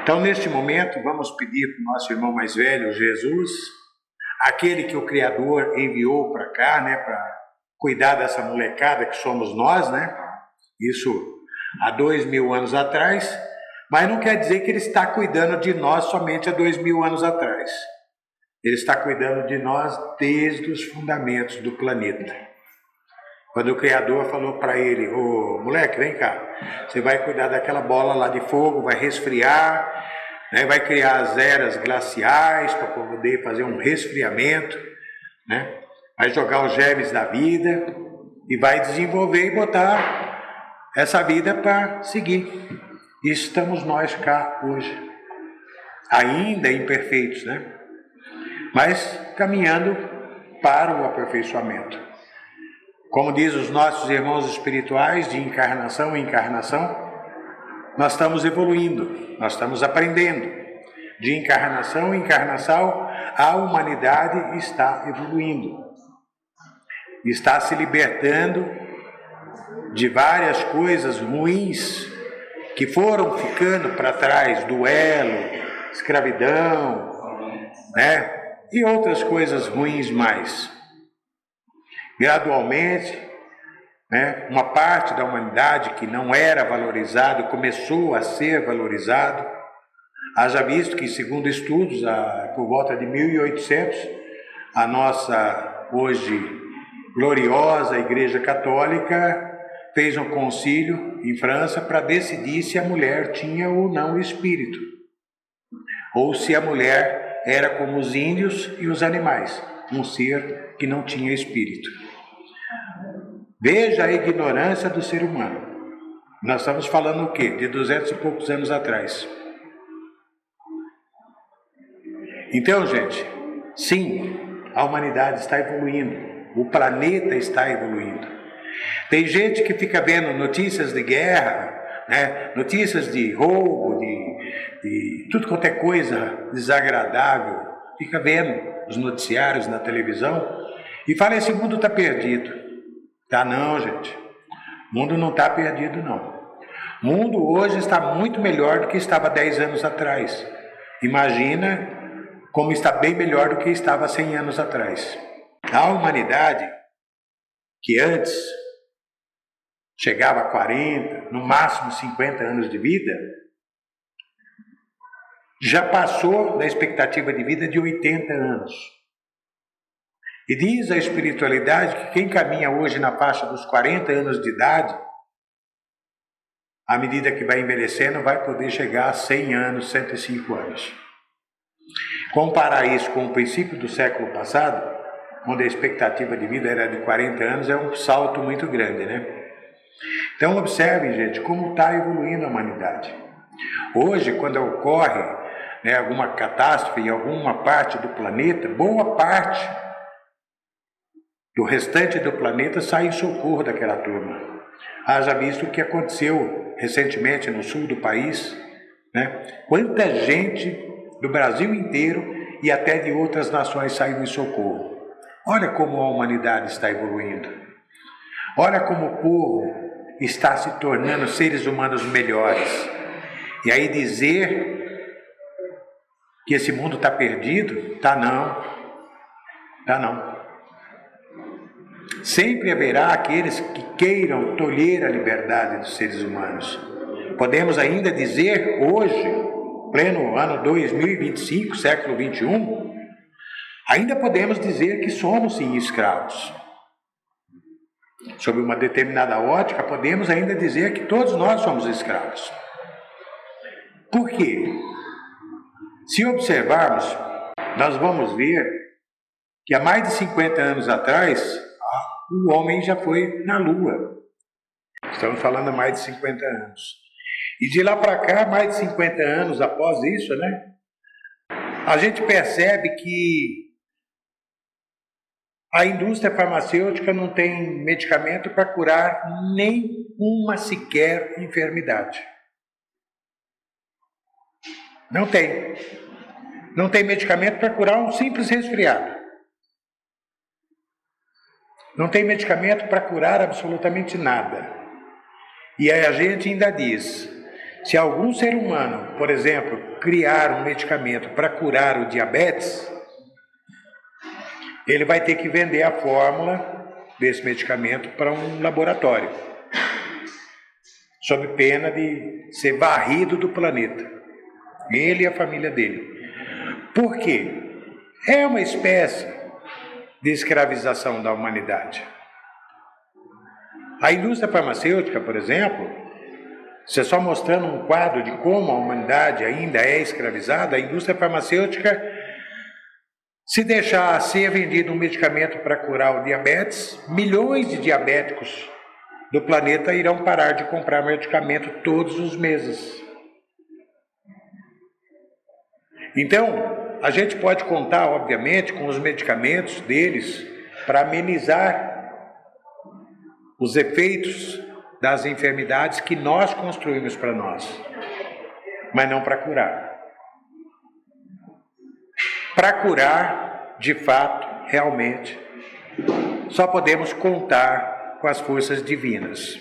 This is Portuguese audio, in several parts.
Então, neste momento, vamos pedir para o nosso irmão mais velho, Jesus, aquele que o Criador enviou para cá, né, para cuidar dessa molecada que somos nós, né? Isso há 2000 anos atrás, mas não quer dizer que Ele está cuidando de nós somente há 2000 anos atrás. Ele está cuidando de nós desde os fundamentos do planeta. Quando o Criador falou para ele: ô moleque, vem cá, você vai cuidar daquela bola lá de fogo, vai resfriar, né, vai criar as eras glaciais para poder fazer um resfriamento, né, vai jogar os germes da vida e vai desenvolver e botar essa vida para seguir. E estamos nós cá hoje, ainda imperfeitos, né? Mas caminhando para o aperfeiçoamento. Como diz os nossos irmãos espirituais, de encarnação em encarnação, nós estamos evoluindo, nós estamos aprendendo. De encarnação em encarnação, a humanidade está evoluindo. Está se libertando de várias coisas ruins que foram ficando para trás, duelo, escravidão, né? E outras coisas ruins mais. Gradualmente, né, uma parte da humanidade que não era valorizado começou a ser valorizado. Haja visto que, segundo estudos, por volta de 1800, a nossa hoje gloriosa Igreja Católica fez um concílio em França para decidir se a mulher tinha ou não espírito, ou se a mulher era como os índios e os animais, um ser que não tinha espírito. Veja a ignorância do ser humano. Nós estamos falando o quê? De 200 e poucos anos atrás. Então, gente, sim, a humanidade está evoluindo, o planeta está evoluindo. Tem gente que fica vendo notícias de guerra, né? Notícias de roubo, de tudo quanto é coisa desagradável, fica vendo os noticiários na televisão e fala: esse mundo está perdido. Tá não, gente. O mundo não está perdido, não. O mundo hoje está muito melhor do que estava 10 anos atrás. Imagina como está bem melhor do que estava 100 anos atrás. A humanidade, que antes chegava a 40, no máximo 50 anos de vida, já passou da expectativa de vida de 80 anos. E diz a espiritualidade que quem caminha hoje na faixa dos 40 anos de idade, à medida que vai envelhecendo, vai poder chegar a 100 anos, 105 anos. Comparar isso com o princípio do século passado, onde a expectativa de vida era de 40 anos, é um salto muito grande, né? Então observem, gente, como está evoluindo a humanidade. Hoje, quando ocorre, né, alguma catástrofe em alguma parte do planeta, boa parte do restante do planeta sai em socorro daquela turma. Haja visto o que aconteceu recentemente no sul do país, né? Quanta gente do Brasil inteiro e até de outras nações saiu em socorro. Olha como a humanidade está evoluindo. Olha como o povo está se tornando seres humanos melhores. E aí dizer que esse mundo está perdido, tá não. Tá não. Sempre haverá aqueles que queiram tolher a liberdade dos seres humanos. Podemos ainda dizer hoje, pleno ano 2025, século 21, ainda podemos dizer que somos sim escravos. Sob uma determinada ótica, podemos ainda dizer que todos nós somos escravos. Por quê? Se observarmos, nós vamos ver que há mais de 50 anos atrás, o homem já foi na Lua. Estamos falando há mais de 50 anos. E de lá para cá, mais de 50 anos após isso, né? A gente percebe que a indústria farmacêutica não tem medicamento para curar nem uma sequer enfermidade. Não tem. Não tem medicamento para curar um simples resfriado. Não tem medicamento para curar absolutamente nada. E aí a gente ainda diz, Se algum ser humano, por exemplo, criar um medicamento para curar o diabetes, ele vai ter que vender a fórmula desse medicamento para um laboratório, sob pena de ser varrido do planeta, ele e a família dele. Por quê? É uma espécie de escravização da humanidade. A indústria farmacêutica, por exemplo, você só mostrando um quadro de como a humanidade ainda é escravizada, a indústria farmacêutica, se deixar ser vendido um medicamento para curar o diabetes, milhões de diabéticos do planeta irão parar de comprar medicamento todos os meses. Então, a gente pode contar, obviamente, com os medicamentos deles para amenizar os efeitos das enfermidades que nós construímos para nós, mas não para curar. Para curar, de fato, realmente, só podemos contar com as forças divinas.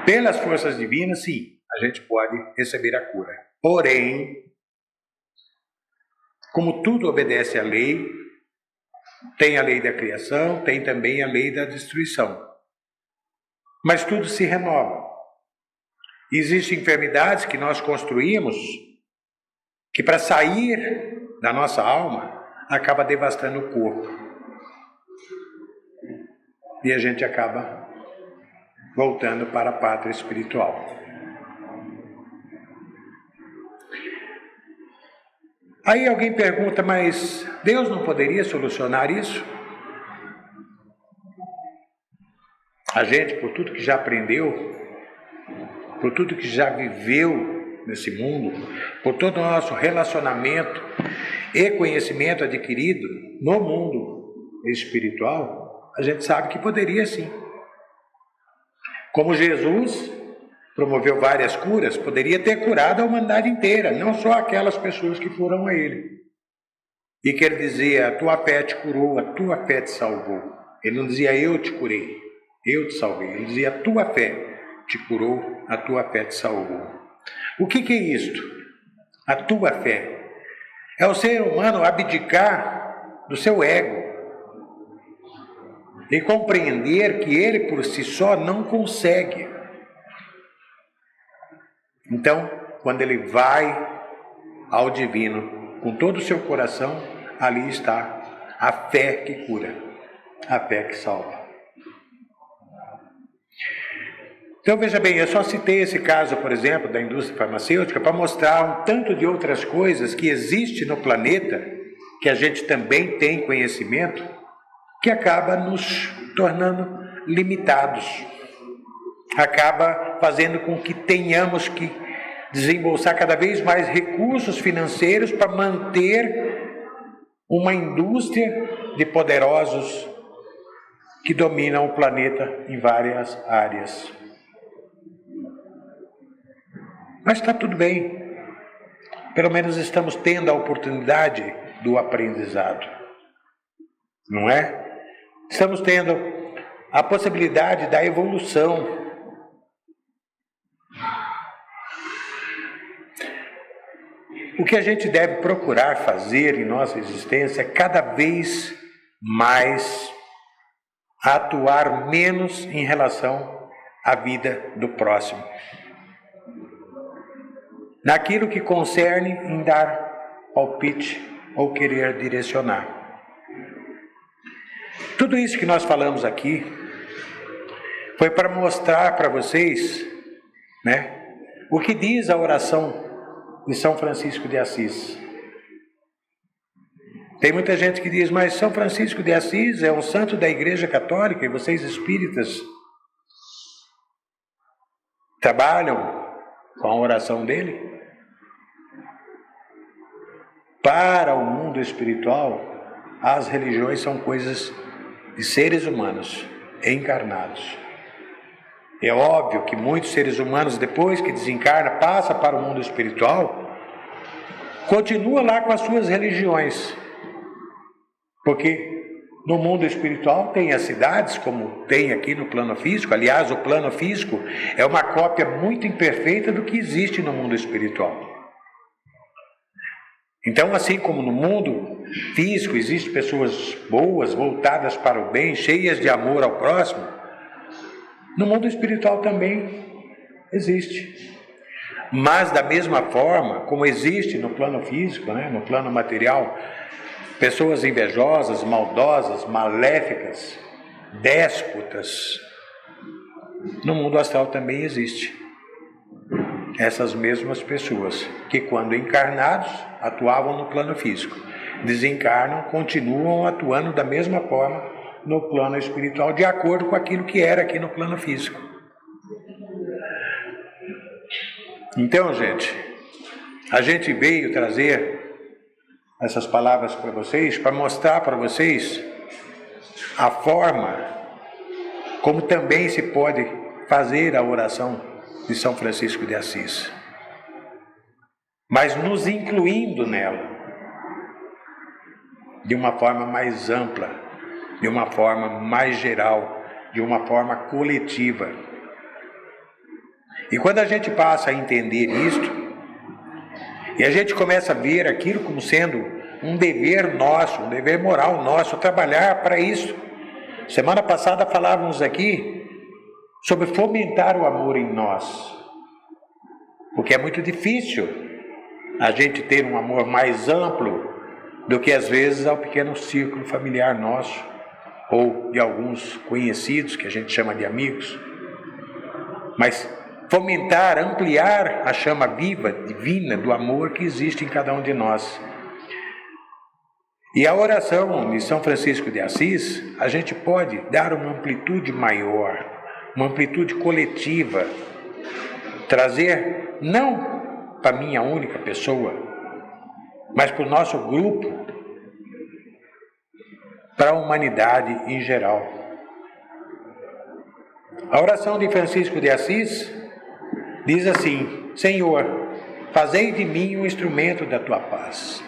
Pelas forças divinas, sim, a gente pode receber a cura. Porém, como tudo obedece à lei, tem a lei da criação, tem também a lei da destruição. Mas tudo se renova. Existem enfermidades que nós construímos que, para sair da nossa alma, acaba devastando o corpo. E a gente acaba voltando para a pátria espiritual. Aí alguém pergunta, mas Deus não poderia solucionar isso? A gente, por tudo que já aprendeu, por tudo que já viveu nesse mundo, por todo o nosso relacionamento e conhecimento adquirido no mundo espiritual, a gente sabe que poderia sim. Como Jesus promoveu várias curas, poderia ter curado a humanidade inteira, não só aquelas pessoas que foram a ele. E que ele dizia, a tua fé te curou, a tua fé te salvou. Ele não dizia, eu te curei, eu te salvei. Ele dizia, a tua fé te curou, a tua fé te salvou. O que é isto? A tua fé. É o ser humano abdicar do seu ego e compreender que ele por si só não consegue. Então, quando ele vai ao divino com todo o seu coração, ali está a fé que cura, a fé que salva. Então veja bem, eu só citei esse caso, por exemplo, da indústria farmacêutica para mostrar um tanto de outras coisas que existem no planeta, que a gente também tem conhecimento, que acaba nos tornando limitados, acaba fazendo com que tenhamos que desembolsar cada vez mais recursos financeiros para manter uma indústria de poderosos que dominam o planeta em várias áreas. Mas está tudo bem. Pelo menos estamos tendo a oportunidade do aprendizado. Não é? Estamos tendo a possibilidade da evolução. O que a gente deve procurar fazer em nossa existência é cada vez mais atuar menos em relação à vida do próximo. Naquilo que concerne em dar palpite ou querer direcionar. Tudo isso que nós falamos aqui foi para mostrar para vocês, né, o que diz a oração de São Francisco de Assis. Tem muita gente que diz, mas São Francisco de Assis é um santo da Igreja Católica e vocês espíritas trabalham com a oração dele? Para o mundo espiritual, as religiões são coisas de seres humanos encarnados. É óbvio que muitos seres humanos, depois que desencarna, passa para o mundo espiritual, continua lá com as suas religiões, porque No mundo espiritual tem as cidades, como tem aqui no plano físico. Aliás, o plano físico é uma cópia muito imperfeita do que existe no mundo espiritual. Então, assim como no mundo físico existem pessoas boas, voltadas para o bem, cheias de amor ao próximo, no mundo espiritual também existe. Mas da mesma forma como existe no plano físico, no plano material, pessoas invejosas, maldosas, maléficas, déspotas, no mundo astral também existe. Essas mesmas pessoas que, quando encarnados, atuavam no plano físico, desencarnam, continuam atuando da mesma forma no plano espiritual, de acordo com aquilo que era aqui no plano físico. Então, gente, a gente veio trazer essas palavras para vocês, para mostrar para vocês a forma como também se pode fazer a oração de São Francisco de Assis, mas nos incluindo nela de uma forma mais ampla, de uma forma mais geral, de uma forma coletiva. E quando a gente passa a entender isto, e a gente começa a ver aquilo como sendo um dever nosso, um dever moral nosso, trabalhar para isso. Semana passada falávamos aqui sobre fomentar o amor em nós, porque é muito difícil a gente ter um amor mais amplo do que às vezes ao pequeno círculo familiar nosso, ou de alguns conhecidos que a gente chama de amigos. Mas fomentar, ampliar a chama viva, divina, do amor que existe em cada um de nós. E a oração de São Francisco de Assis, a gente pode dar uma amplitude maior, uma amplitude coletiva, trazer não para minha única pessoa, mas para o nosso grupo, para a humanidade em geral. A oração de Francisco de Assis diz assim: Senhor, fazei de mim um instrumento da tua paz.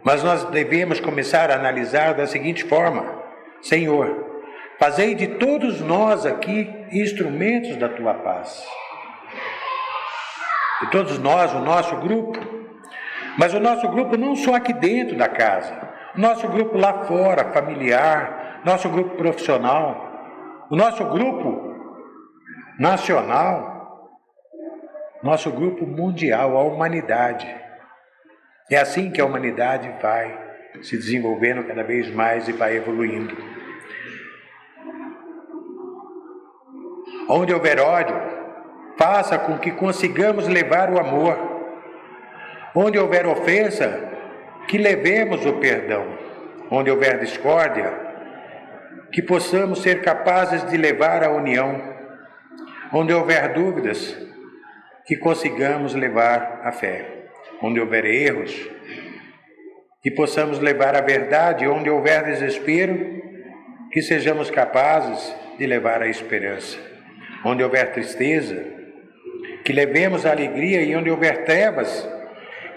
Mas nós devemos começar a analisar da seguinte forma: Senhor, fazei de todos nós aqui instrumentos da tua paz. De todos nós, o nosso grupo, mas o nosso grupo não só aqui dentro da casa, o nosso grupo lá fora, familiar, nosso grupo profissional, o nosso grupo nacional, nosso grupo mundial, a humanidade. É assim que a humanidade vai se desenvolvendo cada vez mais e vai evoluindo. Onde houver ódio, faça com que consigamos levar o amor. Onde houver ofensa, que levemos o perdão. Onde houver discórdia, que possamos ser capazes de levar a união. Onde houver dúvidas, que consigamos levar a fé. Onde houver erros, que possamos levar a verdade. Onde houver desespero, que sejamos capazes de levar a esperança. Onde houver tristeza, que levemos a alegria. E onde houver trevas,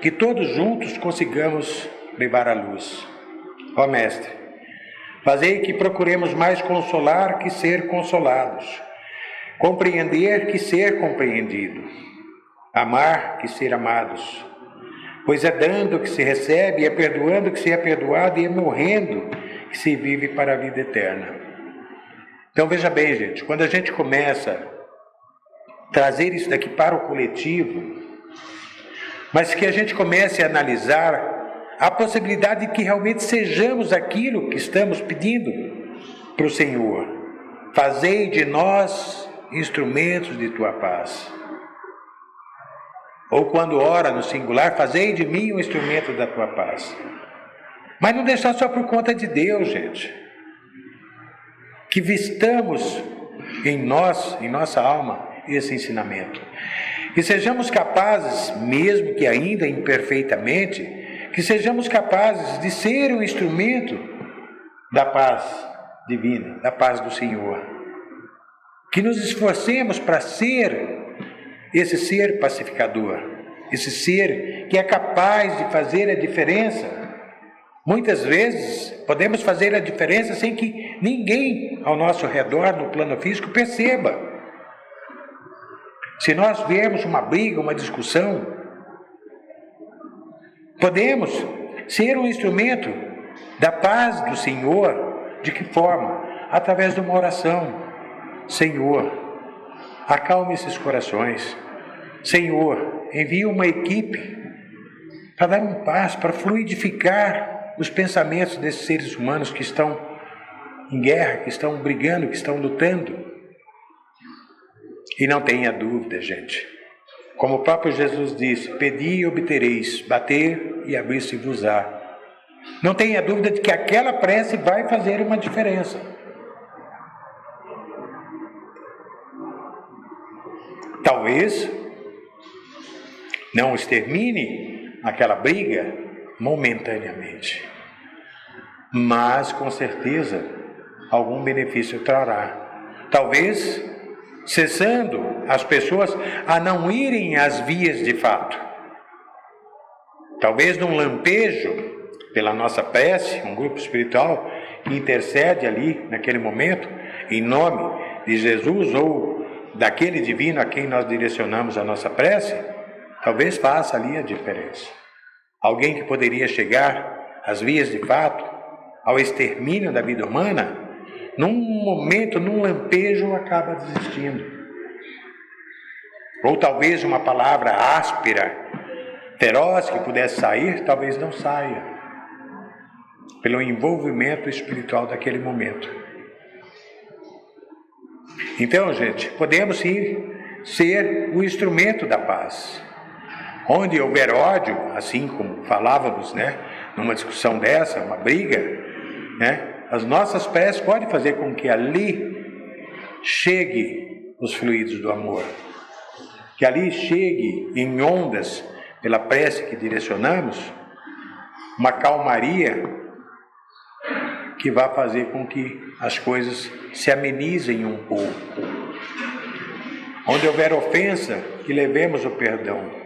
que todos juntos consigamos levar a luz. Ó Mestre, fazei que procuremos mais consolar que ser consolados, compreender que ser compreendido, amar que ser amados. Pois é dando que se recebe, é perdoando que se é perdoado, e é morrendo que se vive para a vida eterna. Então veja bem, gente, quando a gente começa a trazer isso daqui para o coletivo, mas que a gente comece a analisar a possibilidade de que realmente sejamos aquilo que estamos pedindo para o Senhor. Fazei de nós instrumentos de tua paz. Ou quando ora no singular, fazei de mim um instrumento da tua paz. Mas não deixar só por conta de Deus, gente. Que vistamos em nós, em nossa alma, esse ensinamento. Que sejamos capazes, mesmo que ainda imperfeitamente, que sejamos capazes de ser um instrumento da paz divina, da paz do Senhor. Que nos esforcemos para ser esse ser pacificador, esse ser que é capaz de fazer a diferença Muitas vezes podemos fazer a diferença sem que ninguém ao nosso redor, no plano físico, perceba. Se nós vemos uma briga, uma discussão, podemos ser um instrumento da paz do Senhor. De que forma? Através de uma oração. Senhor, acalme esses corações. Senhor, envie uma equipe para dar um passo, para fluidificar os pensamentos desses seres humanos que estão em guerra, que estão brigando, que estão lutando. E não tenha dúvida, gente. Como o próprio Jesus disse, pedi e obtereis, bater e abrir-se-vos-á. Não tenha dúvida de que aquela prece vai fazer uma diferença. Talvez não extermine aquela briga momentaneamente, mas com certeza algum benefício trará. Talvez cessando as pessoas a não irem às vias de fato. Talvez num lampejo, pela nossa prece, um grupo espiritual que intercede ali naquele momento, em nome de Jesus ou daquele divino a quem nós direcionamos a nossa prece, talvez faça ali a diferença. Alguém que poderia chegar às vias de fato, ao extermínio da vida humana, num momento, num lampejo, acaba desistindo. Ou talvez uma palavra áspera, feroz que pudesse sair, talvez não saia, pelo envolvimento espiritual daquele momento. Então, gente, podemos sim ser o instrumento da paz. Onde houver ódio, assim como falávamos, numa discussão dessa, uma briga, as nossas preces podem fazer com que ali chegue os fluidos do amor, que ali chegue em ondas, pela prece que direcionamos, uma calmaria que vai fazer com que as coisas se amenizem um pouco. Onde houver ofensa, que levemos o perdão.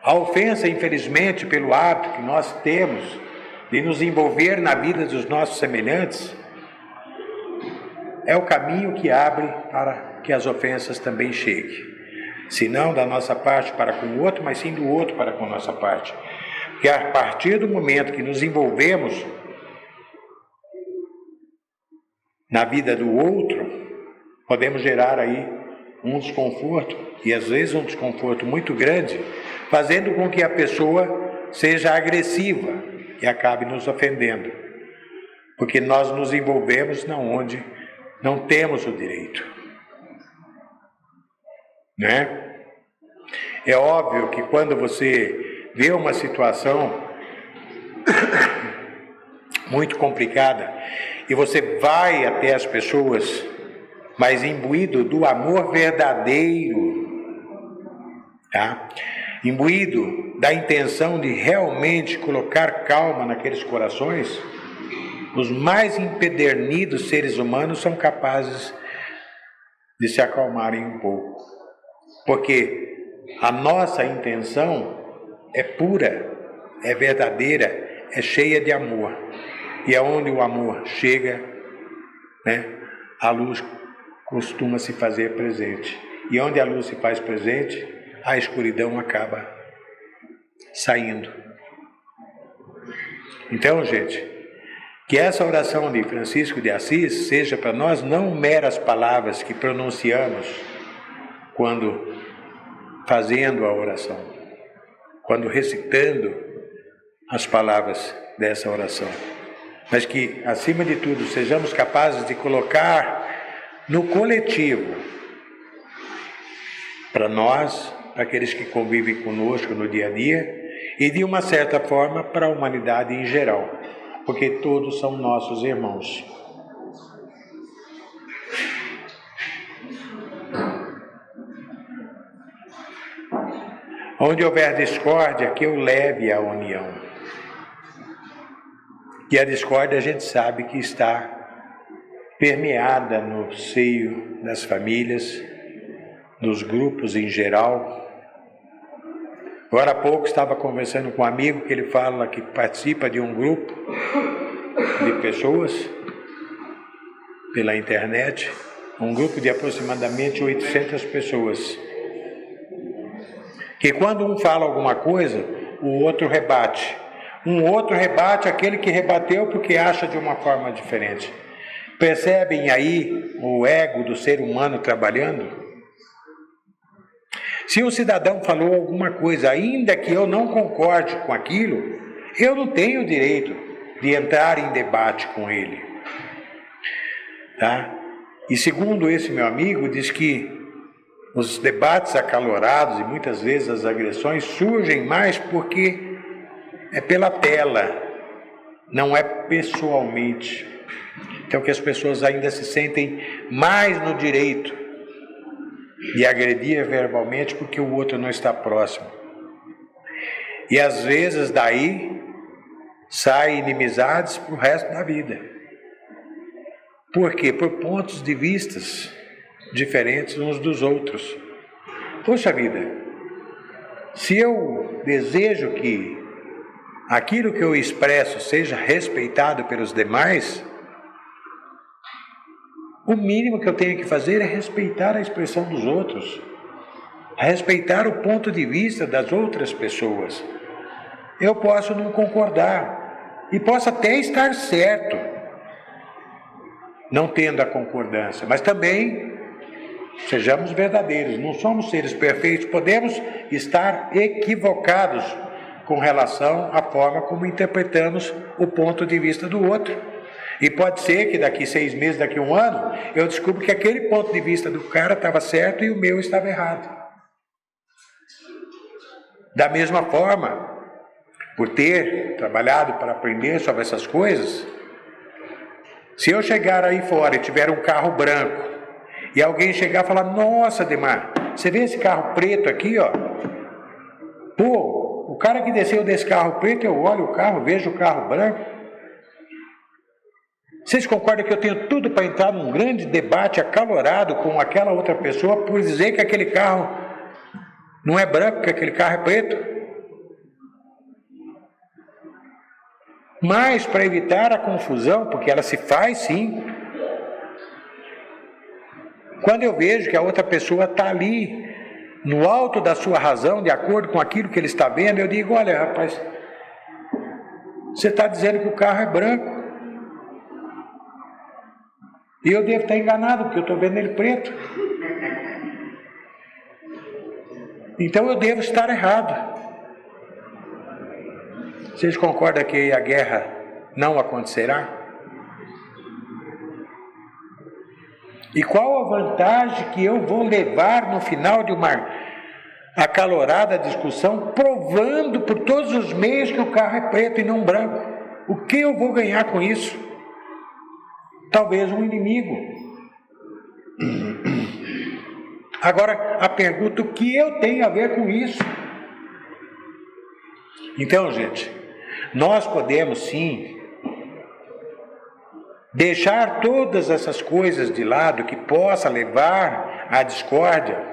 A ofensa, infelizmente, pelo hábito que nós temos de nos envolver na vida dos nossos semelhantes, é o caminho que abre para que as ofensas também cheguem. Se não da nossa parte para com o outro, mas sim do outro para com a nossa parte. Porque a partir do momento que nos envolvemos na vida do outro, podemos gerar aí um desconforto, e às vezes um desconforto muito grande, fazendo com que a pessoa seja agressiva e acabe nos ofendendo, porque nós nos envolvemos na onde não temos o direito, É óbvio que quando você vê uma situação muito complicada e você vai até as pessoas, mas imbuído do amor verdadeiro, imbuído da intenção de realmente colocar calma naqueles corações, os mais empedernidos seres humanos são capazes de se acalmarem um pouco, porque a nossa intenção é pura, é verdadeira, é cheia de amor, e aonde o amor chega, a luz costuma se fazer presente, e onde a luz se faz presente, a escuridão acaba saindo. Então, gente, que essa oração de Francisco de Assis seja para nós não meras palavras que pronunciamos quando fazendo a oração, quando recitando as palavras dessa oração, mas que, acima de tudo, sejamos capazes de colocar no coletivo, para nós, para aqueles que convivem conosco no dia a dia, e de uma certa forma para a humanidade em geral, porque todos são nossos irmãos. Onde houver discórdia, que eu leve a união. E a discórdia a gente sabe que está permeada no seio das famílias, dos grupos em geral, Agora há pouco estava conversando com um amigo que ele fala que participa de um grupo de pessoas pela internet, um grupo de aproximadamente 800 pessoas, que quando um fala alguma coisa, o outro rebate. Um outro rebate aquele que rebateu porque acha de uma forma diferente. Percebem aí o ego do ser humano trabalhando? Se um cidadão falou alguma coisa, ainda que eu não concorde com aquilo, eu não tenho o direito de entrar em debate com ele. Tá? E segundo esse meu amigo, diz que os debates acalorados e muitas vezes as agressões surgem mais porque é pela tela, não é pessoalmente. Então que as pessoas ainda se sentem mais no direito de agredir verbalmente porque o outro não está próximo. E às vezes daí saem inimizades para o resto da vida. Por quê? Por pontos de vistas diferentes uns dos outros. Poxa vida, se eu desejo que aquilo que eu expresso seja respeitado pelos demais, o mínimo que eu tenho que fazer é respeitar a expressão dos outros, respeitar o ponto de vista das outras pessoas. Eu posso não concordar e posso até estar certo, não tendo a concordância, mas também sejamos verdadeiros, não somos seres perfeitos, podemos estar equivocados com relação à forma como interpretamos o ponto de vista do outro. E pode ser que daqui 6 meses, daqui 1 ano, eu descubro que aquele ponto de vista do cara estava certo e o meu estava errado. Da mesma forma, por ter trabalhado para aprender sobre essas coisas, se eu chegar aí fora e tiver um carro branco, e alguém chegar e falar, nossa, Ademar, você vê esse carro preto aqui, ó? Pô, o cara que desceu desse carro preto, eu olho o carro, vejo o carro branco. Vocês concordam que eu tenho tudo para entrar num grande debate acalorado com aquela outra pessoa por dizer que aquele carro não é branco, que aquele carro é preto? Mas para evitar a confusão, porque ela se faz sim, quando eu vejo que a outra pessoa está ali, no alto da sua razão, de acordo com aquilo que ele está vendo, eu digo, olha rapaz, você está dizendo que o carro é branco, e eu devo estar enganado, porque eu estou vendo ele preto. Então eu devo estar errado. Vocês concordam que a guerra não acontecerá? E qual a vantagem que eu vou levar no final de uma acalorada discussão, provando por todos os meios que o carro é preto e não branco? O que eu vou ganhar com isso? Talvez um inimigo. Agora, a pergunta, o que eu tenho a ver com isso? Então, gente, nós podemos sim deixar todas essas coisas de lado que possa levar à discórdia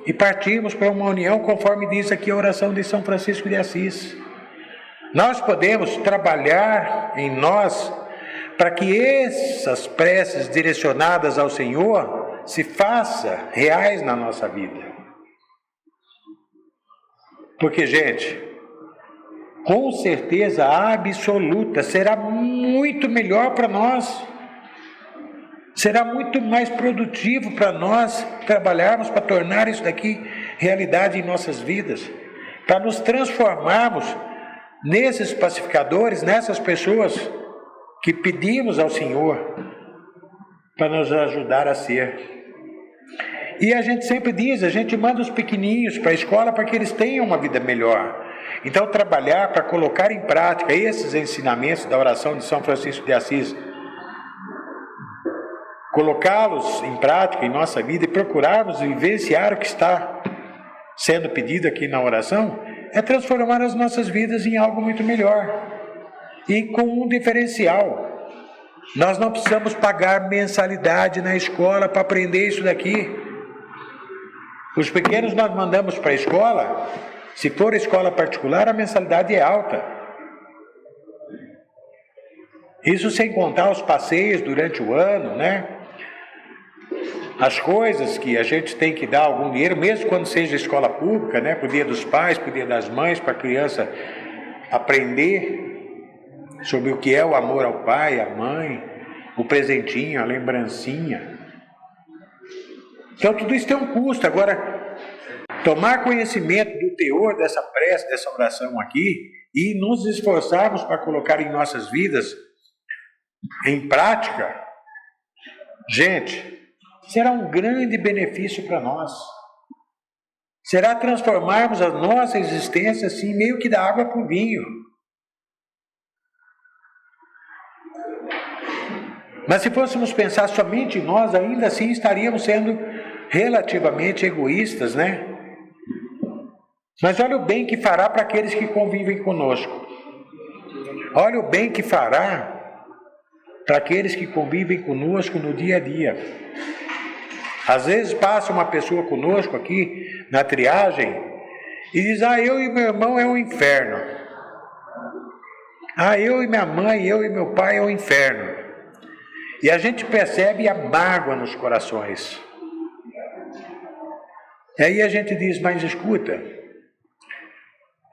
e partirmos para uma união, conforme diz aqui a oração de São Francisco de Assis. Nós podemos trabalhar em nós para que essas preces direcionadas ao Senhor se façam reais na nossa vida. Porque, gente, com certeza absoluta, será muito melhor para nós. Será muito mais produtivo para nós trabalharmos para tornar isso daqui realidade em nossas vidas. Para nos transformarmos nesses pacificadores, nessas pessoas que pedimos ao Senhor para nos ajudar a ser. E a gente sempre diz, a gente manda os pequenininhos para a escola para que eles tenham uma vida melhor. Então trabalhar para colocar em prática esses ensinamentos da oração de São Francisco de Assis, colocá-los em prática em nossa vida e procurarmos vivenciar o que está sendo pedido aqui na oração, é transformar as nossas vidas em algo muito melhor. E com um diferencial. Nós não precisamos pagar mensalidade na escola para aprender isso daqui. Os pequenos nós mandamos para a escola, se for escola particular, a mensalidade é alta. Isso sem contar os passeios durante o ano, né? As coisas que a gente tem que dar algum dinheiro, mesmo quando seja escola pública, né? Para o dia dos pais, para o dia das mães, para a criança aprender sobre o que é o amor ao pai, à mãe, o presentinho, a lembrancinha. Então tudo isso tem um custo. Agora, tomar conhecimento do teor dessa prece, dessa oração aqui, e nos esforçarmos para colocar em nossas vidas em prática, gente, será um grande benefício para nós. Será transformarmos a nossa existência assim, meio que da água para o vinho. Mas se fôssemos pensar somente em nós, ainda assim estaríamos sendo relativamente egoístas, né? Mas olha o bem que fará para aqueles que convivem conosco. Olha o bem que fará para aqueles que convivem conosco no dia a dia. Às vezes passa uma pessoa conosco aqui na triagem e diz: eu e meu irmão é um inferno. Eu e minha mãe, eu e meu pai é um inferno. E a gente percebe a mágoa nos corações. E aí a gente diz: mas escuta,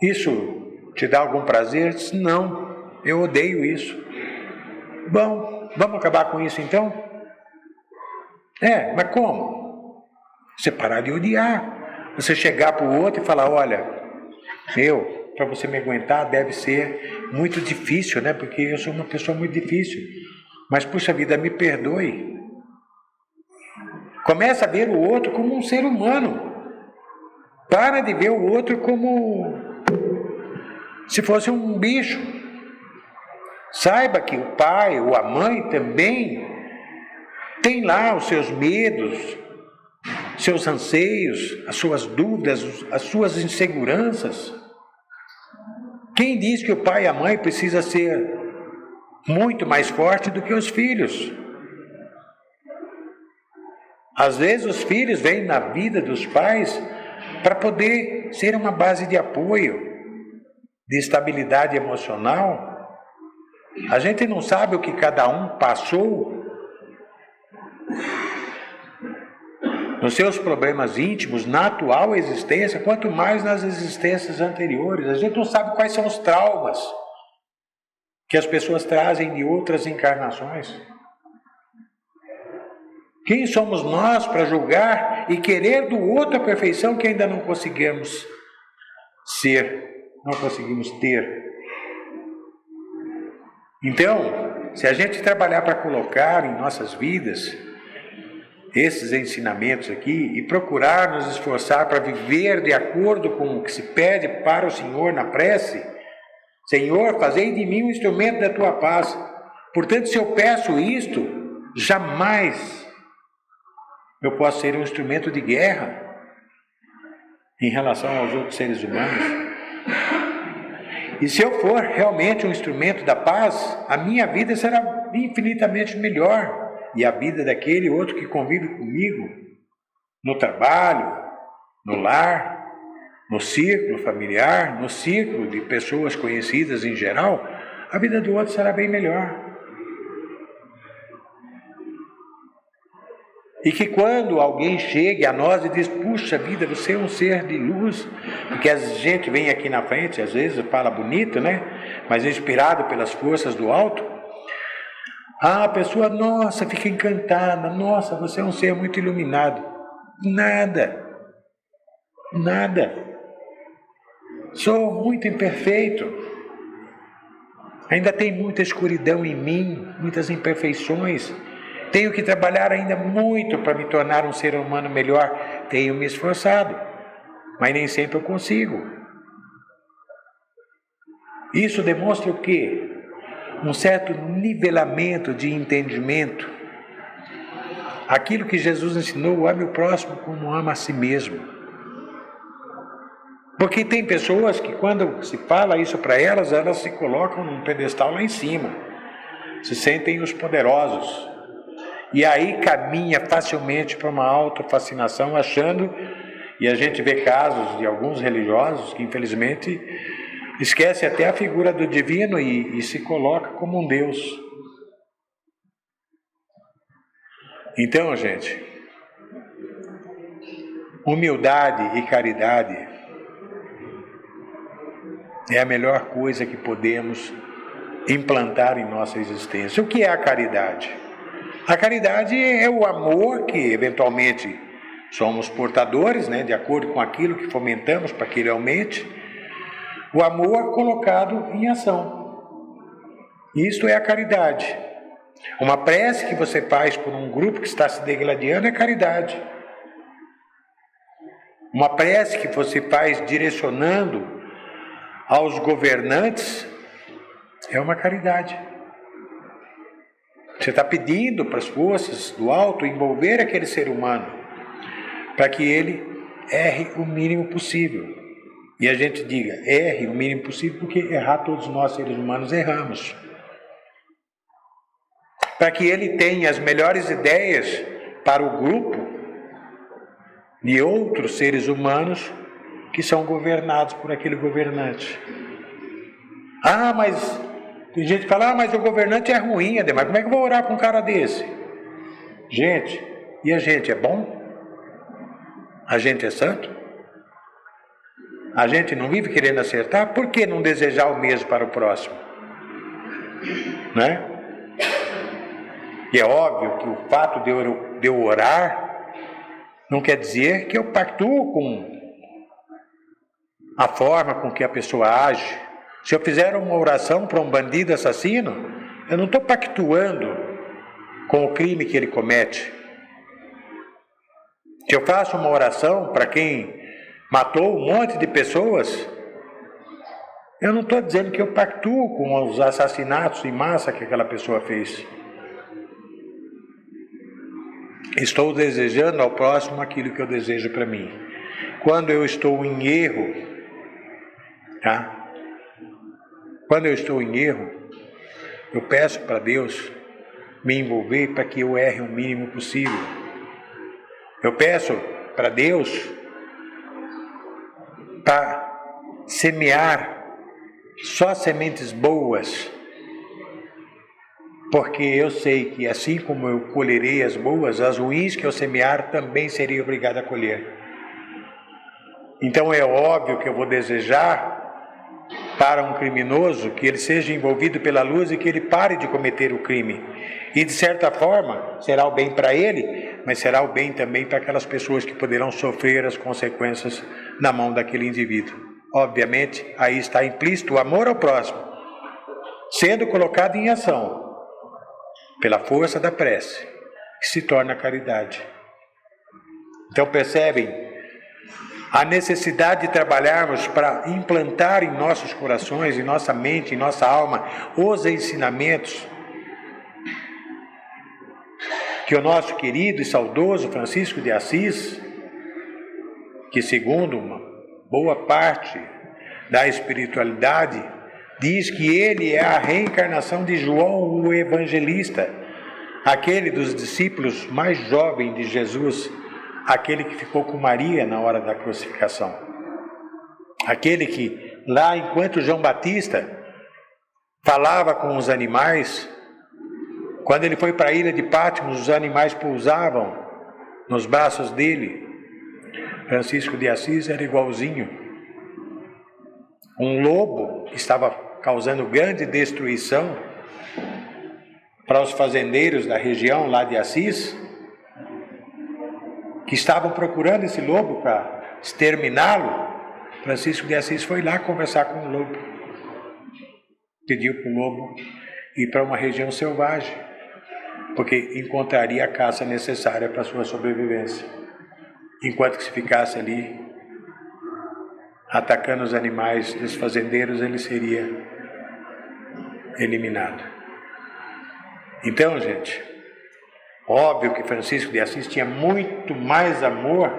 isso te dá algum prazer? Diz: não, eu odeio isso. Bom, vamos acabar com isso então? Mas como? Você parar de odiar. Você chegar para o outro e falar: olha, para você me aguentar deve ser muito difícil, né? Porque eu sou uma pessoa muito difícil. Mas, puxa vida, me perdoe. Começa a ver o outro como um ser humano. Para de ver o outro como se fosse um bicho. Saiba que o pai ou a mãe também tem lá os seus medos, seus anseios, as suas dúvidas, as suas inseguranças. Quem diz que o pai e a mãe precisa ser muito mais forte do que os filhos? Às vezes os filhos vêm na vida dos pais para poder ser uma base de apoio, de estabilidade emocional. A gente não sabe o que cada um passou nos seus problemas íntimos, na atual existência, quanto mais nas existências anteriores. A gente não sabe quais são os traumas que as pessoas trazem de outras encarnações. Quem somos nós para julgar e querer do outro a perfeição que ainda não conseguimos ser, não conseguimos ter? Então, se a gente trabalhar para colocar em nossas vidas esses ensinamentos aqui e procurar nos esforçar para viver de acordo com o que se pede para o Senhor na prece: Senhor, fazei de mim um instrumento da tua paz. Portanto, se eu peço isto, jamais eu posso ser um instrumento de guerra em relação aos outros seres humanos. E se eu for realmente um instrumento da paz, a minha vida será infinitamente melhor. E a vida daquele outro que convive comigo, no trabalho, no lar, no círculo familiar, no círculo de pessoas conhecidas em geral, a vida do outro será bem melhor. E que quando alguém chegue a nós e diz: puxa vida, você é um ser de luz, porque a gente vem aqui na frente, às vezes fala bonito, né? Mas inspirado pelas forças do alto, a pessoa, nossa, fica encantada: nossa, você é um ser muito iluminado. Nada. Sou muito imperfeito. Ainda tem muita escuridão em mim, muitas imperfeições. Tenho que trabalhar ainda muito para me tornar um ser humano melhor. Tenho me esforçado, mas nem sempre eu consigo. Isso demonstra o quê? Um certo nivelamento de entendimento. Aquilo que Jesus ensinou: ame o próximo como ama a si mesmo. Porque tem pessoas que, quando se fala isso para elas, elas se colocam num pedestal lá em cima, se sentem os poderosos, e aí caminha facilmente para uma autofascinação, achando E a gente vê casos de alguns religiosos que, infelizmente, esquecem até a figura do divino e se coloca como um Deus. Então, gente, humildade e caridade é a melhor coisa que podemos implantar em nossa existência. O que é a caridade? A caridade é o amor que, eventualmente, somos portadores, né, de acordo com aquilo que fomentamos para que ele aumente. O amor colocado em ação. Isto é a caridade. Uma prece que você faz por um grupo que está se degladiando é caridade. Uma prece que você faz direcionando aos governantes é uma caridade. Você está pedindo para as forças do alto envolver aquele ser humano para que ele erre o mínimo possível. E a gente diga, erre o mínimo possível, porque errar todos nós seres humanos erramos. Para que ele tenha as melhores ideias para o grupo de outros seres humanos que são governados por aquele governante. Mas tem gente que fala, mas o governante é ruim, Ademar, como é que eu vou orar para um cara desse? Gente, e a gente é bom? A gente é santo? A gente não vive querendo acertar? Por que não desejar o mesmo para o próximo? Né? E é óbvio que o fato de eu orar não quer dizer que eu pactuo com a forma com que a pessoa age. Se eu fizer uma oração para um bandido assassino, eu não estou pactuando com o crime que ele comete. Se eu faço uma oração para quem matou um monte de pessoas, eu não estou dizendo que eu pactuo com os assassinatos em massa que aquela pessoa fez. Estou desejando ao próximo aquilo que eu desejo para mim. Quando eu estou em erro, Quando eu estou em erro, eu peço para Deus me envolver para que eu erre o mínimo possível. Eu peço para Deus para semear só sementes boas, porque eu sei que assim como eu colherei as boas, as ruins que eu semear também seria obrigado a colher. Então é óbvio que eu vou desejar para um criminoso que ele seja envolvido pela luz e que ele pare de cometer o crime. E de certa forma será o bem para ele, mas será o bem também para aquelas pessoas que poderão sofrer as consequências na mão daquele indivíduo. Obviamente, aí está implícito o amor ao próximo, sendo colocado em ação pela força da prece, que se torna caridade. Então percebem a necessidade de trabalharmos para implantar em nossos corações, em nossa mente, em nossa alma, os ensinamentos que o nosso querido e saudoso Francisco de Assis, que segundo uma boa parte da espiritualidade, diz que ele é a reencarnação de João o Evangelista, aquele dos discípulos mais jovem de Jesus, aquele que ficou com Maria na hora da crucificação. Aquele que lá, enquanto João Batista falava com os animais, quando ele foi para a ilha de Patmos, os animais pousavam nos braços dele. Francisco de Assis era igualzinho. Um lobo que estava causando grande destruição para os fazendeiros da região lá de Assis, que estavam procurando esse lobo para exterminá-lo. Francisco de Assis foi lá conversar com o lobo. Pediu para o lobo ir para uma região selvagem, porque encontraria a caça necessária para a sua sobrevivência. Enquanto que se ficasse ali atacando os animais dos fazendeiros, ele seria eliminado. Então, gente, óbvio que Francisco de Assis tinha muito mais amor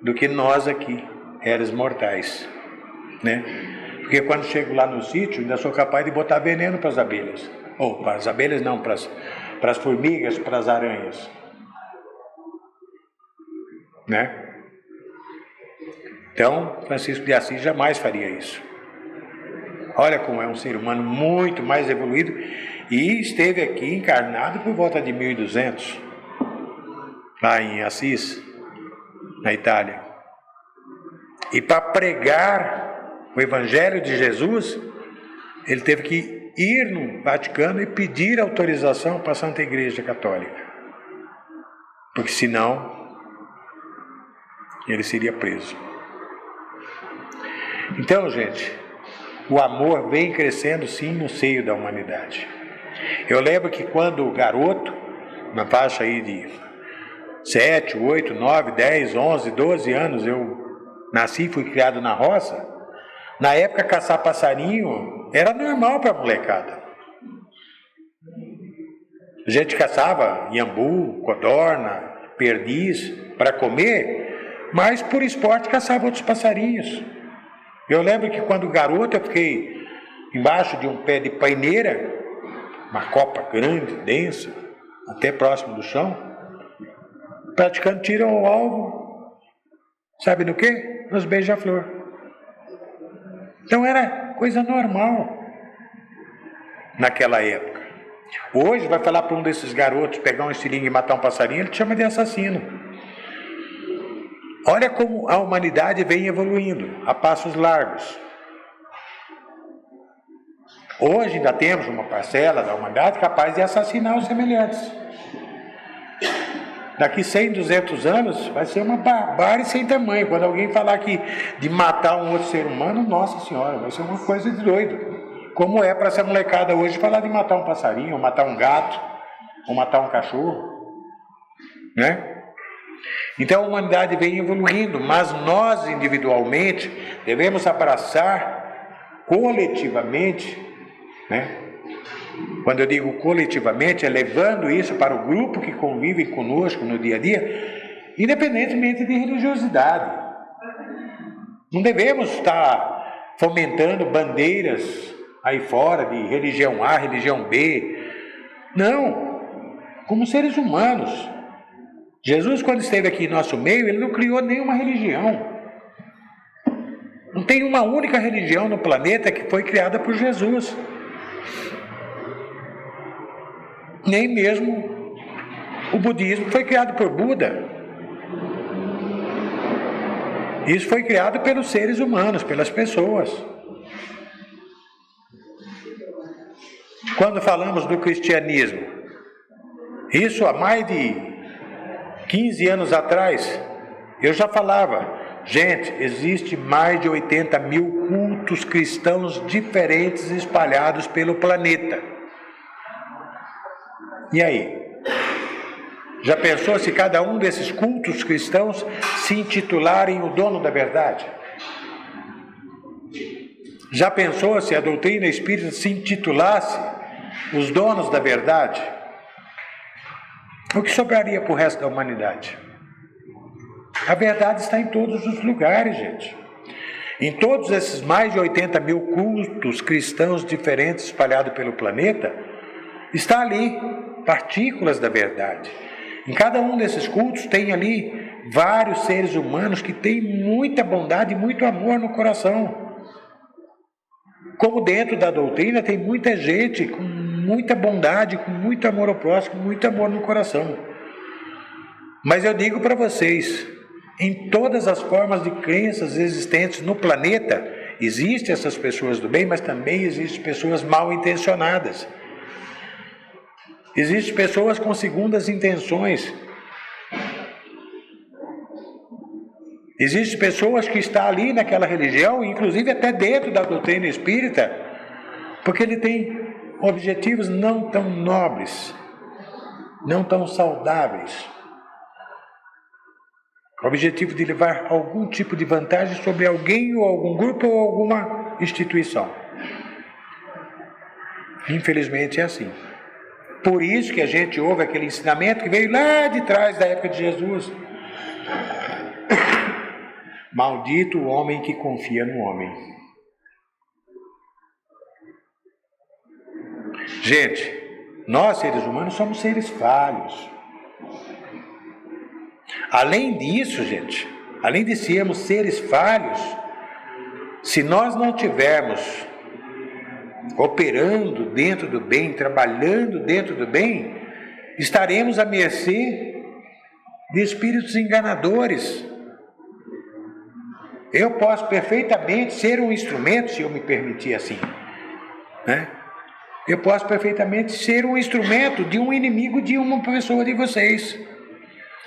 do que nós aqui, réis mortais, né? Porque quando chego lá no sítio, ainda sou capaz de botar veneno para as abelhas. Ou para as abelhas não, para as formigas, para as aranhas, né? Então, Francisco de Assis jamais faria isso. Olha como é um ser humano muito mais evoluído e esteve aqui encarnado por volta de 1200, lá em Assis, na Itália. E para pregar o Evangelho de Jesus, ele teve que ir no Vaticano e pedir autorização para a Santa Igreja Católica. Porque senão, ele seria preso. Então, gente, o amor vem crescendo sim no seio da humanidade. Eu lembro que quando garoto, na faixa aí de 7, 8, 9, 10, 11, 12 anos, eu nasci e fui criado na roça. Na época, caçar passarinho era normal para a molecada. A gente caçava iambu, codorna, perdiz para comer, mas por esporte caçava outros passarinhos. Eu lembro que quando garoto eu fiquei embaixo de um pé de paineira, uma copa grande, densa, até próximo do chão, praticando tiro ao alvo, sabe no quê? Nos beija-flor. Então era coisa normal naquela época. Hoje vai falar para um desses garotos pegar um estilingue e matar um passarinho, ele te chama de assassino. Olha como a humanidade vem evoluindo a passos largos. Hoje ainda temos uma parcela da humanidade capaz de assassinar os semelhantes. Daqui 100, 200 anos vai ser uma barbárie sem tamanho. Quando alguém falar que de matar um outro ser humano, nossa senhora, vai ser uma coisa de doido. Como é para essa molecada hoje falar de matar um passarinho, ou matar um gato, ou matar um cachorro, né? Então a humanidade vem evoluindo, mas nós individualmente devemos abraçar coletivamente, né? Quando eu digo coletivamente, é levando isso para o grupo que convive conosco no dia a dia, independentemente de religiosidade. Não devemos estar fomentando bandeiras aí fora de religião A, religião B. Não, como seres humanos. Jesus, quando esteve aqui em nosso meio, ele não criou nenhuma religião. Não tem uma única religião no planeta que foi criada por Jesus. Nem mesmo o budismo foi criado por Buda. Isso foi criado pelos seres humanos, pelas pessoas. Quando falamos do cristianismo, isso há mais de 15 anos atrás, eu já falava, gente, existe mais de 80 mil cultos cristãos diferentes espalhados pelo planeta. E aí? Já pensou se cada um desses cultos cristãos se intitularem o dono da verdade? Já pensou se a doutrina espírita se intitulasse os donos da verdade? O que sobraria para o resto da humanidade? A verdade está em todos os lugares, gente. Em todos esses mais de 80 mil cultos cristãos diferentes espalhados pelo planeta, está ali partículas da verdade. Em cada um desses cultos tem ali vários seres humanos que têm muita bondade e muito amor no coração. Como dentro da doutrina tem muita gente com muita bondade, com muito amor ao próximo, com muito amor no coração. Mas eu digo para vocês, em todas as formas de crenças existentes no planeta, existem essas pessoas do bem, mas também existem pessoas mal intencionadas. Existem pessoas com segundas intenções. Existem pessoas que estão ali naquela religião, inclusive até dentro da doutrina espírita, porque ele tem objetivos não tão nobres, não tão saudáveis. O objetivo de levar algum tipo de vantagem sobre alguém ou algum grupo ou alguma instituição. Infelizmente é assim. Por isso que a gente ouve aquele ensinamento que veio lá de trás da época de Jesus. Maldito o homem que confia no homem. Gente, nós seres humanos somos seres falhos. Além disso, gente, além de sermos seres falhos, se nós não tivermos operando dentro do bem, trabalhando dentro do bem, estaremos à mercê de espíritos enganadores. Eu posso perfeitamente ser um instrumento, se eu me permitir assim, né? Eu posso perfeitamente ser um instrumento de um inimigo de uma pessoa de vocês.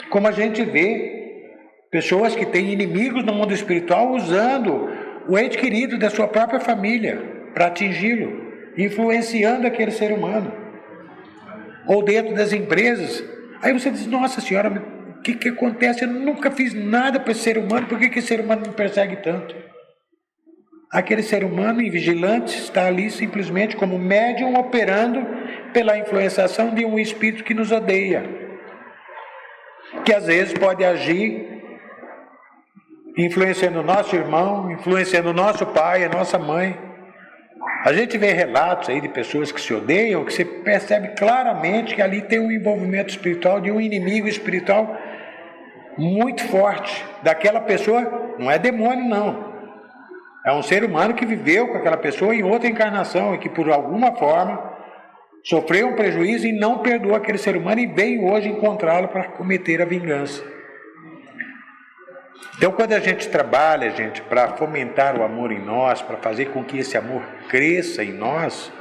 Como a gente vê pessoas que têm inimigos no mundo espiritual usando o ente querido da sua própria família para atingi-lo, influenciando aquele ser humano. Ou dentro das empresas. Aí você diz, nossa senhora, o que acontece? Eu nunca fiz nada para esse ser humano, por que esse ser humano me persegue tanto? Aquele ser humano invigilante está ali simplesmente como médium operando pela influenciação de um espírito que nos odeia, que às vezes pode agir influenciando o nosso irmão, influenciando o nosso pai, a nossa mãe. A gente vê relatos aí de pessoas que se odeiam, que você percebe claramente que ali tem um envolvimento espiritual de um inimigo espiritual muito forte. Daquela pessoa, não é demônio não. É um ser humano que viveu com aquela pessoa em outra encarnação e que por alguma forma sofreu um prejuízo e não perdoou aquele ser humano e veio hoje encontrá-lo para cometer a vingança. Então, quando a gente trabalha, gente, para fomentar o amor em nós, para fazer com que esse amor cresça em nós,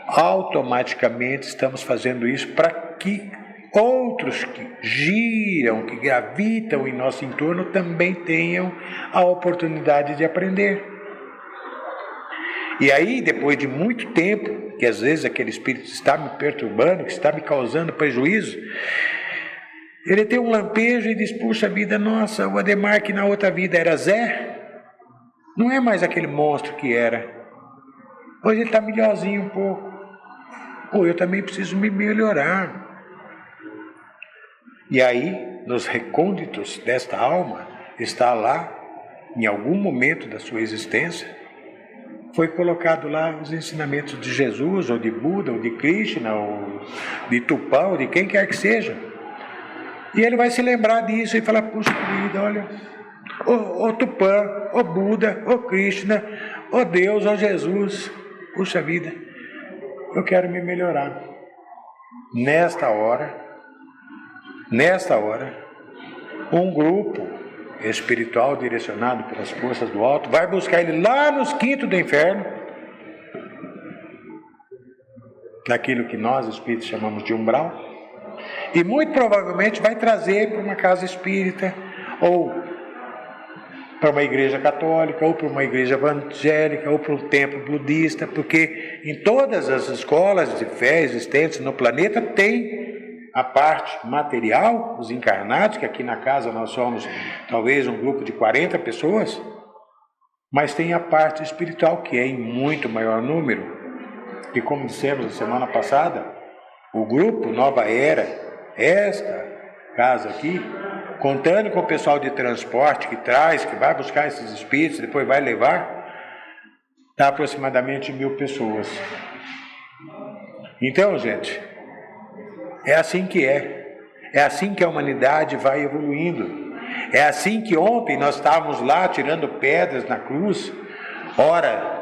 automaticamente estamos fazendo isso para que outros que giram, que gravitam em nosso entorno também tenham a oportunidade de aprender. E aí, depois de muito tempo, que às vezes aquele espírito está me perturbando, que está me causando prejuízo, ele tem um lampejo e diz, puxa vida, nossa, o Ademar que na outra vida era Zé, não é mais aquele monstro que era. Hoje ele está melhorzinho um pouco. Pô, eu também preciso me melhorar. E aí, nos recônditos desta alma, está lá, em algum momento da sua existência, foi colocado lá os ensinamentos de Jesus, ou de Buda, ou de Krishna, ou de Tupã, ou de quem quer que seja. E ele vai se lembrar disso e falar, puxa vida, olha, ô Tupã, ô Buda, ô Krishna, ô Deus, ô Jesus, puxa vida, eu quero me melhorar. Nesta hora, um grupo espiritual direcionado pelas forças do alto vai buscar ele lá nos quintos do inferno, naquilo que nós espíritos chamamos de umbral, e muito provavelmente vai trazer para uma casa espírita, ou para uma igreja católica, ou para uma igreja evangélica, ou para um templo budista, porque em todas as escolas de fé existentes no planeta tem a parte material, os encarnados, que aqui na casa nós somos talvez um grupo de 40 pessoas, mas tem a parte espiritual, que é em muito maior número. E como dissemos na semana passada, o grupo Nova Era, esta casa aqui, contando com o pessoal de transporte que traz, que vai buscar esses espíritos, depois vai levar, dá aproximadamente 1000 pessoas. Então, gente, é assim que é. É assim que a humanidade vai evoluindo. É assim que ontem nós estávamos lá tirando pedras na cruz, ora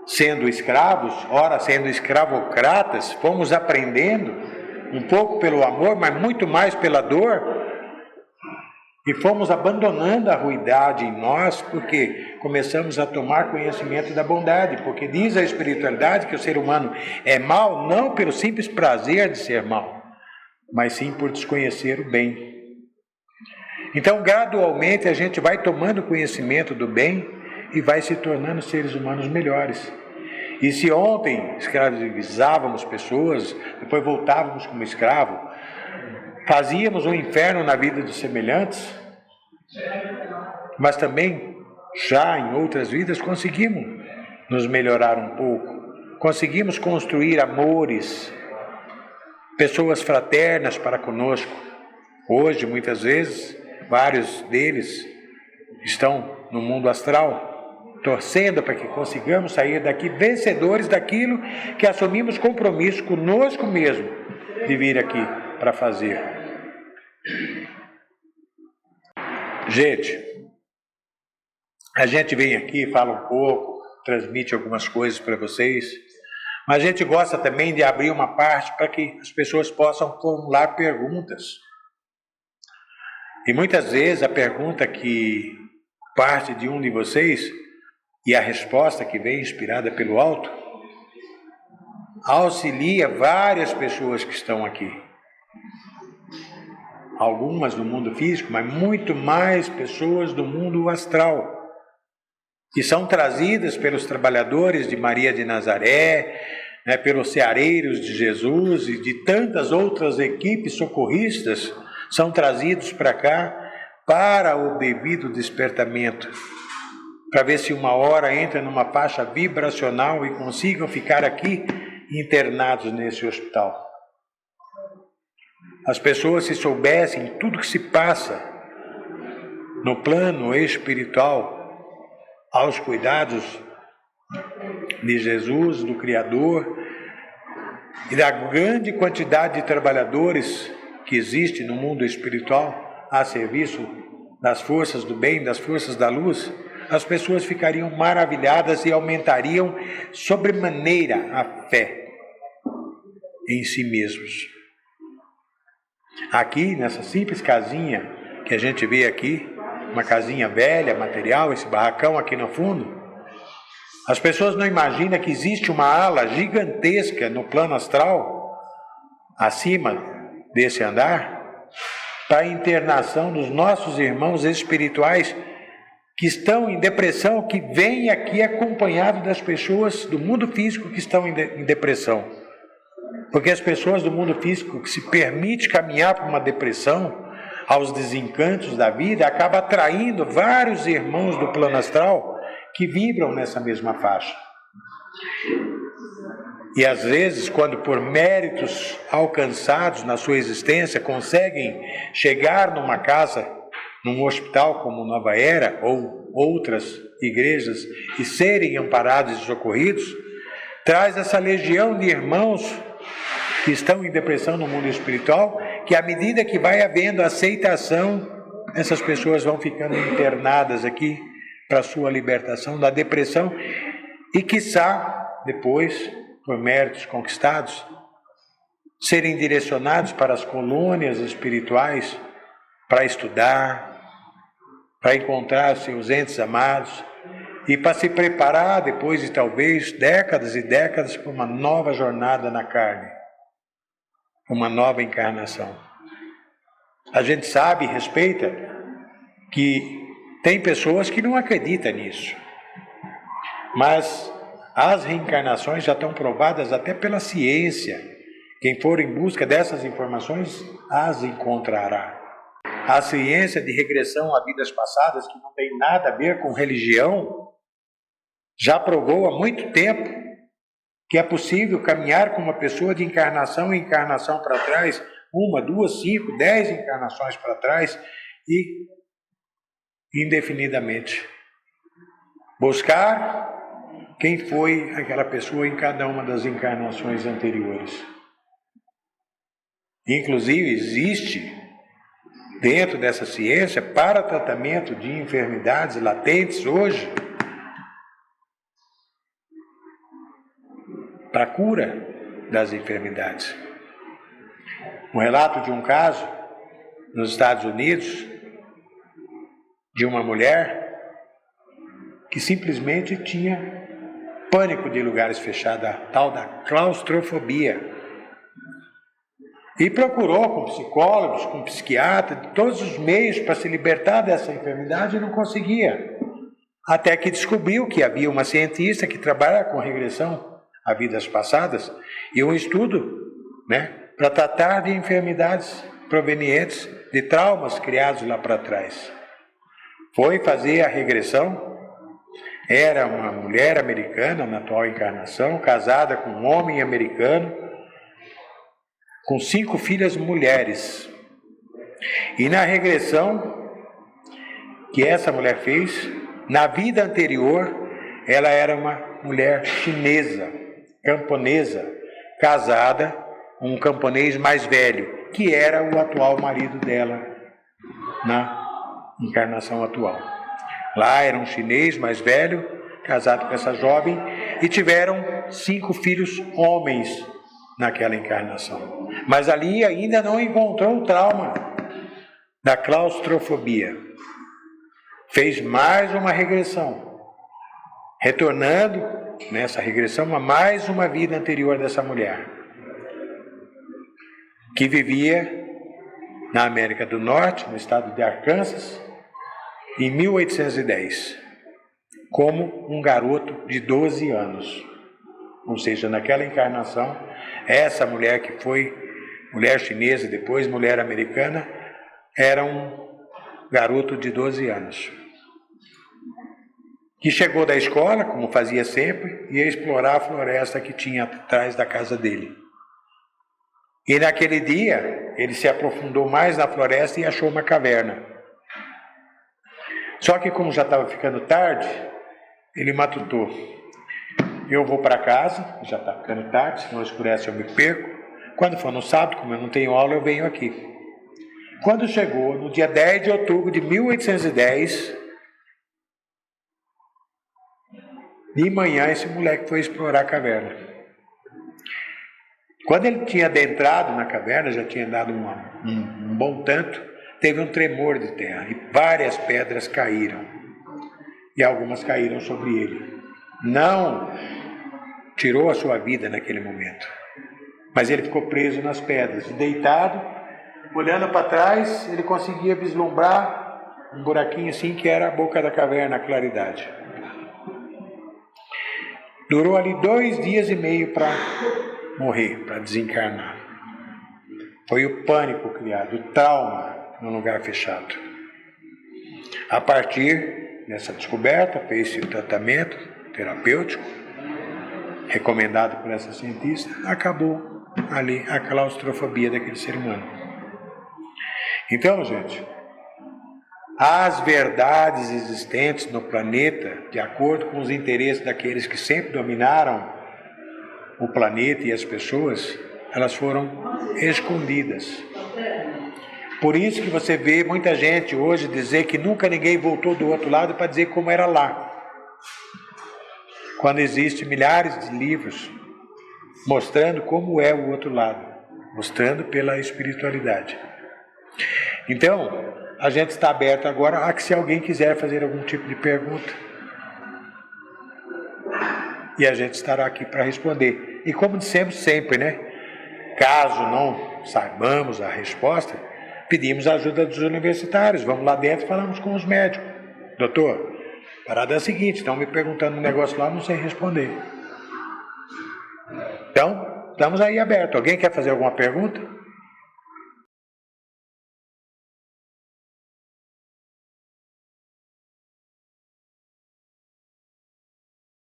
sendo escravos, ora sendo escravocratas, fomos aprendendo um pouco pelo amor, mas muito mais pela dor, e fomos abandonando a ruindade em nós, porque começamos a tomar conhecimento da bondade, porque diz a espiritualidade que o ser humano é mau não pelo simples prazer de ser mau, mas sim por desconhecer o bem. Então, gradualmente, a gente vai tomando conhecimento do bem e vai se tornando seres humanos melhores. E se ontem escravizávamos pessoas, depois voltávamos como escravo, fazíamos um inferno na vida dos semelhantes, mas também, já em outras vidas, conseguimos nos melhorar um pouco, conseguimos construir amores, pessoas fraternas para conosco. Hoje, muitas vezes, vários deles estão no mundo astral, torcendo para que consigamos sair daqui vencedores daquilo que assumimos compromisso conosco mesmo de vir aqui para fazer. Gente, a gente vem aqui, fala um pouco, transmite algumas coisas para vocês, mas a gente gosta também de abrir uma parte para que as pessoas possam formular perguntas. E muitas vezes a pergunta que parte de um de vocês e a resposta que vem inspirada pelo alto auxilia várias pessoas que estão aqui. Algumas do mundo físico, mas muito mais pessoas do mundo astral, que são trazidas pelos trabalhadores de Maria de Nazaré, né, pelos ceareiros de Jesus e de tantas outras equipes socorristas, são trazidos para cá para o devido despertamento, para ver se uma hora entra numa faixa vibracional e consigam ficar aqui internados nesse hospital. As pessoas, se soubessem tudo que se passa no plano espiritual, aos cuidados de Jesus, do Criador, e da grande quantidade de trabalhadores que existe no mundo espiritual a serviço das forças do bem, das forças da luz, as pessoas ficariam maravilhadas e aumentariam sobremaneira a fé em si mesmos. Aqui, nessa simples casinha que a gente vê aqui, uma casinha velha, material, esse barracão aqui no fundo, as pessoas não imaginam que existe uma ala gigantesca no plano astral, acima desse andar, para a internação dos nossos irmãos espirituais que estão em depressão, que vêm aqui acompanhado das pessoas do mundo físico que estão em depressão. Porque as pessoas do mundo físico que se permite caminhar para uma depressão, aos desencantos da vida, acaba atraindo vários irmãos do plano astral que vibram nessa mesma faixa. E às vezes, quando por méritos alcançados na sua existência, conseguem chegar numa casa, num hospital como Nova Era, ou outras igrejas, e serem amparados e socorridos, traz essa legião de irmãos que estão em depressão no mundo espiritual, que à medida que vai havendo aceitação, essas pessoas vão ficando internadas aqui para a sua libertação da depressão e, quiçá, depois, por méritos conquistados, serem direcionados para as colônias espirituais para estudar, para encontrar seus entes amados e para se preparar depois de talvez décadas e décadas para uma nova jornada na carne, uma nova encarnação. A gente sabe e respeita que tem pessoas que não acreditam nisso, mas as reencarnações já estão provadas até pela ciência. Quem for em busca dessas informações as encontrará. A ciência de regressão a vidas passadas, que não tem nada a ver com religião, já provou há muito tempo que é possível caminhar com uma pessoa de encarnação em encarnação para trás, 1, 2, 5, 10 encarnações para trás e indefinidamente buscar quem foi aquela pessoa em cada uma das encarnações anteriores. Inclusive existe dentro dessa ciência para tratamento de enfermidades latentes hoje, para a cura das enfermidades. Um relato de um caso nos Estados Unidos de uma mulher que simplesmente tinha pânico de lugares fechados, a tal da claustrofobia. E procurou com psicólogos, com psiquiatras, de todos os meios para se libertar dessa enfermidade e não conseguia. Até que descobriu que havia uma cientista que trabalha com regressão a vidas passadas e um estudo, para tratar de enfermidades provenientes de traumas criados lá para trás. Foi fazer a regressão, era uma mulher americana na atual encarnação, casada com um homem americano, com 5 filhas mulheres. E na regressão que essa mulher fez, na vida anterior, ela era uma mulher chinesa, camponesa, casada com um camponês mais velho, que era o atual marido dela na encarnação atual. Lá era um chinês mais velho, casado com essa jovem, e tiveram 5 filhos homens naquela encarnação. Mas ali ainda não encontrou o trauma da claustrofobia. Fez mais uma regressão, retornando nessa regressão a mais uma vida anterior dessa mulher, que vivia na América do Norte, no estado de Arkansas, em 1810, como um garoto de 12 anos. Ou seja, naquela encarnação, essa mulher que foi mulher chinesa, depois mulher americana, era um garoto de 12 anos, que chegou da escola, como fazia sempre, e ia explorar a floresta que tinha atrás da casa dele. E naquele dia, ele se aprofundou mais na floresta e achou uma caverna. Só que como já estava ficando tarde, ele matutou. Eu vou para casa, já está ficando tarde, senão escurece eu me perco. Quando for no sábado, como eu não tenho aula, eu venho aqui. Quando chegou, no dia 10 de outubro de 1810, de manhã, esse moleque foi explorar a caverna. Quando ele tinha adentrado na caverna, já tinha dado um bom tanto, teve um tremor de terra e várias pedras caíram. E algumas caíram sobre ele. Não tirou a sua vida naquele momento, mas ele ficou preso nas pedras. E deitado, olhando para trás, ele conseguia vislumbrar um buraquinho assim que era a boca da caverna, a claridade. Durou ali 2 dias e meio para morrer, para desencarnar. Foi o pânico criado, o trauma num lugar fechado. A partir dessa descoberta, fez-se o tratamento terapêutico, recomendado por essa cientista, acabou ali a claustrofobia daquele ser humano. Então, gente, as verdades existentes no planeta, de acordo com os interesses daqueles que sempre dominaram o planeta e as pessoas, elas foram escondidas. Por isso que você vê muita gente hoje dizer que nunca ninguém voltou do outro lado para dizer como era lá. Quando existem milhares de livros mostrando como é o outro lado, mostrando pela espiritualidade. Então, a gente está aberto agora a que, se alguém quiser fazer algum tipo de pergunta, e a gente estará aqui para responder. E como dissemos sempre, né? Caso não saibamos a resposta, pedimos a ajuda dos universitários. Vamos lá dentro e falamos com os médicos. Doutor, a parada é a seguinte, estão me perguntando um negócio lá, não sei responder. Então, estamos aí abertos. Alguém quer fazer alguma pergunta?